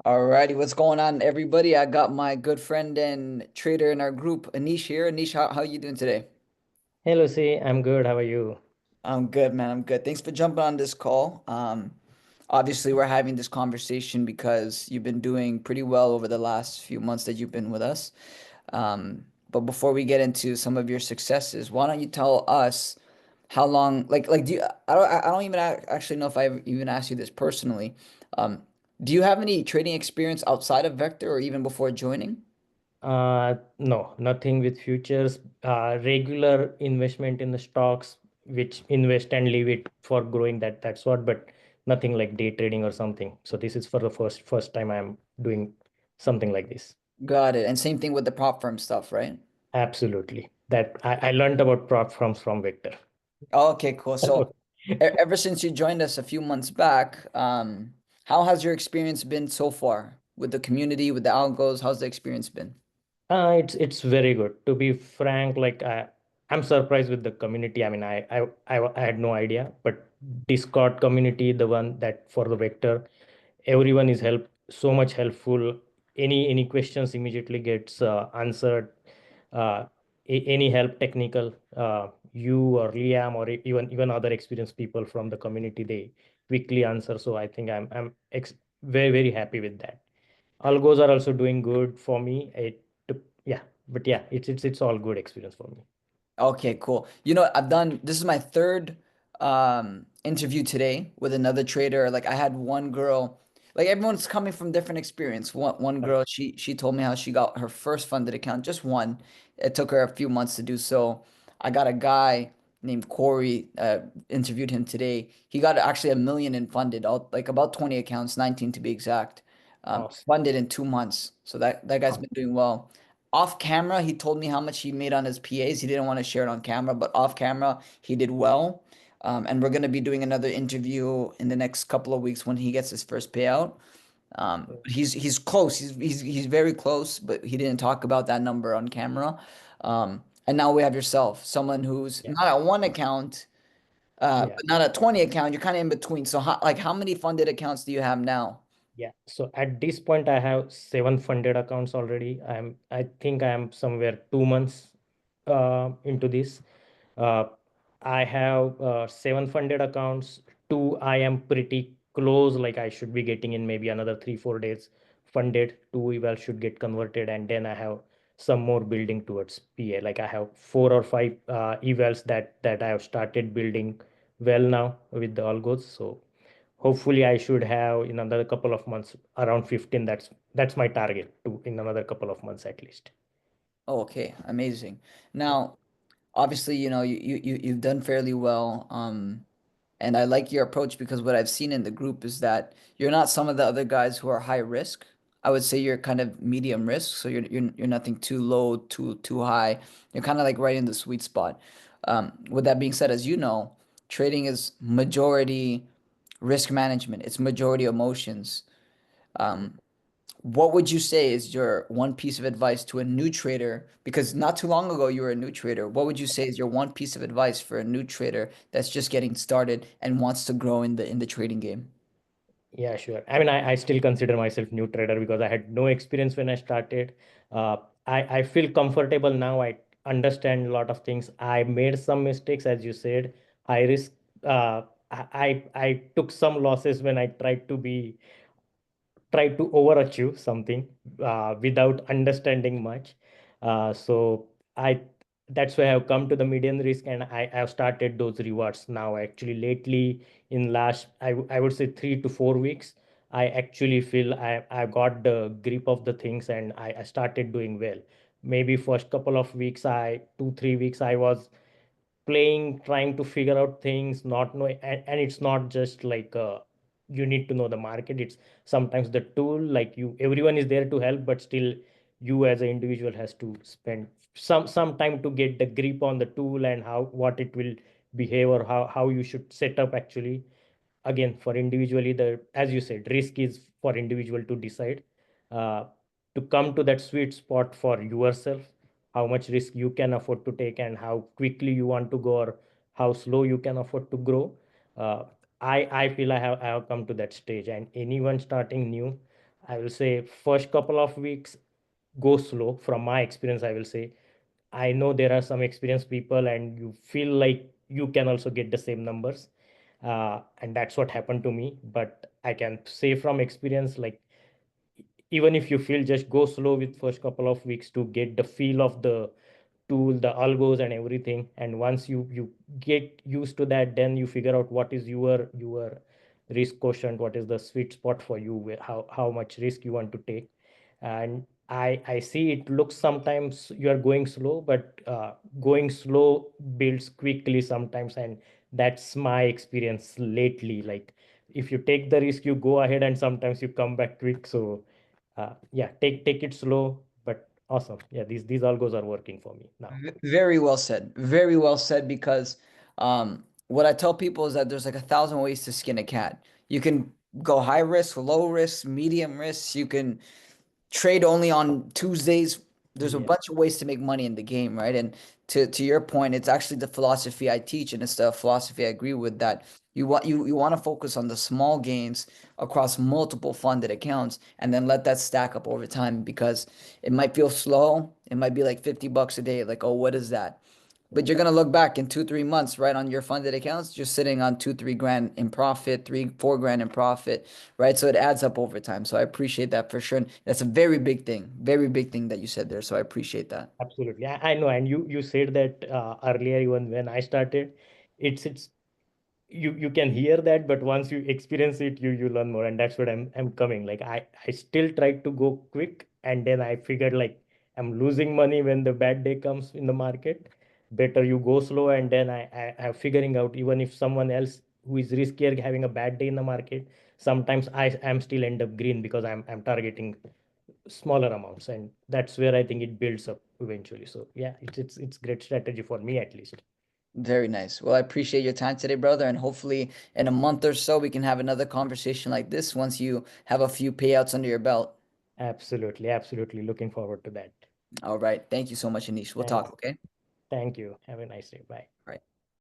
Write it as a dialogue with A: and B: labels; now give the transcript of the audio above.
A: Alrighty, what's going on, everybody? I got my good friend and trader in our group, Anish here. Anish, how you doing today?
B: Hey Lucy, I'm good. How are you?
A: I'm good, man. I'm good. Thanks for jumping on this call. Obviously, we're having this conversation because you've been doing pretty well over the last few months that you've been with us. But before we get into some of your successes, why don't you tell us how long, do you, I don't even actually know if I even asked you this personally. Um, do you have any trading experience outside of Vector or even before joining?
B: No, nothing with futures. Regular investment in the stocks, which invest and leave it for growing that sort, but nothing like day trading or something. So this is for the first time I'm doing something like this.
A: Got it. And same thing with the prop firm stuff, right?
B: Absolutely. That I learned about prop firms from Victor.
A: Okay, cool. So ever since you joined us a few months back, how has your experience been so far with the community, with the algos? How's the experience been?
B: It's very good. To be frank, I'm surprised with the community. I mean, I had no idea, but Discord community, the one that for the vector, everyone is so much helpful. Any questions immediately gets answered. Uh, any help technical, you or Liam or even other experienced people from the community, they quickly answer. So I think very happy with that. Algos are also doing good for me. Yeah, but yeah, it's all good experience for me.
A: Okay, cool. I've done this is my third interview today with another trader. Like I had one girl, like everyone's coming from different experience. One
B: Right.
A: girl, she told me how she got her first funded account, just one. It took her a few months to do so. I got a guy named Corey, interviewed him today. He got actually 1 million in funded, all like about 20 accounts, 19 to be exact.
B: Awesome.
A: Funded in 2 months. So that guy's been doing well. Off camera, he told me how much he made on his PAs. He didn't want to share it on camera, but off camera, he did well. And we're going to be doing another interview in the next couple of weeks when he gets his first payout. But he's close. He's very close, but he didn't talk about that number on camera. And now we have yourself, someone who's
B: Yeah,
A: not at one account,
B: yeah,
A: but not at 20 account. You're kind of in between. So how many funded accounts do you have now?
B: yeah. So at this point, I have 7 funded accounts already. I think I am somewhere 2 months into this. Uh, I have 7 funded accounts. Two, I am pretty close. Like I should be getting in maybe another 3 4 days funded. Two eval should get converted, and then I have some more building towards PA. Like I have 4 or 5 evals that I have started building well now with the algos. So hopefully I should have in another couple of months around 15. That's my target to in another couple of months at least.
A: Oh, okay, amazing. Now, obviously, you've done fairly well. And I like your approach because what I've seen in the group is that you're not some of the other guys who are high risk. I would say you're kind of medium risk, so you're nothing too low, too high. You're kind of like right in the sweet spot. With that being said, as you know, trading is majority risk management. It's majority emotions. Um, what would you say is your one piece of advice to a new trader? Because not too long ago you were a new trader. What would you say is your one piece of advice for a new trader that's just getting started and wants to grow in the trading game?
B: Yeah, sure. I mean, I still consider myself new trader because I had no experience when I started. I feel comfortable now. I understand a lot of things. I made some mistakes, as you said. I risk. I took some losses when I tried to overachieve something without understanding much. So I that's why I've come to the medium risk, and I have started those rewards now. Actually, lately in last I would say 3 to 4 weeks, I actually feel I got the grip of the things, and I started doing well. Maybe first couple of weeks, I 2 3 weeks I was playing, trying to figure out things, not knowing, and it's not just like you need to know the market. It's sometimes the tool, like you, everyone is there to help, but still you as an individual has to spend some time to get the grip on the tool and how what it will behave, or how you should set up actually. Again, for individually, the as you said, risk is for individual to decide, uh, to come to that sweet spot for yourself, how much risk you can afford to take and how quickly you want to go, or how slow you can afford to grow. uh, I feel I have come to that stage, and anyone starting new, I will say first couple of weeks go slow. From my experience, I will say I know there are some experienced people, and you feel like you can also get the same numbers, and that's what happened to me. But I can say from experience, like even if you feel, just go slow with first couple of weeks to get the feel of the tool, the algos and everything. And once you get used to that, then you figure out what is your risk quotient, what is the sweet spot for you, how much risk you want to take. And I see it looks sometimes you are going slow, but going slow builds quickly sometimes. And that's my experience lately. Like if you take the risk, you go ahead, and sometimes you come back quick. So yeah, take it slow, but awesome. Yeah, these algos are working for me now.
A: Very well said. Very well said because what I tell people is that there's like 1,000 ways to skin a cat. You can go high risk, low risk, medium risk. You can trade only on Tuesdays. There's a
B: Yeah,
A: bunch of ways to make money in the game, right? And to your point, it's actually the philosophy I teach, and it's the philosophy I agree with that you want to focus on the small gains across multiple funded accounts and then let that stack up over time because it might feel slow. It might be like $50 a day, like, oh, what is that? But you're gonna look back in 2, 3 months, right, on your funded accounts, just sitting on 2, 3 grand in profit, 3, 4 grand in profit, right? So it adds up over time. So I appreciate that for sure. And that's a very big thing that you said there. So I appreciate that.
B: absolutely. I know. And you said that earlier, even when I started, it's you can hear that, but once you experience it, you learn more. And that's what I'm coming. Like I still try to go quick, and then I figured like I'm losing money when the bad day comes in the market. Better you go slow, and then I'm figuring out, even if someone else who is riskier having a bad day in the market, sometimes I'm still end up green because I'm targeting smaller amounts. And that's where I think it builds up eventually. So yeah, it's great strategy for me at least.
A: Very nice. Well, I appreciate your time today, brother. And hopefully in a month or so, we can have another conversation like this once you have a few payouts under your belt.
B: Absolutely looking forward to that.
A: All right. Thank you so much, Anish. We'll
B: Thank
A: talk, okay?
B: thank you. Have a nice day. Bye.
A: All right.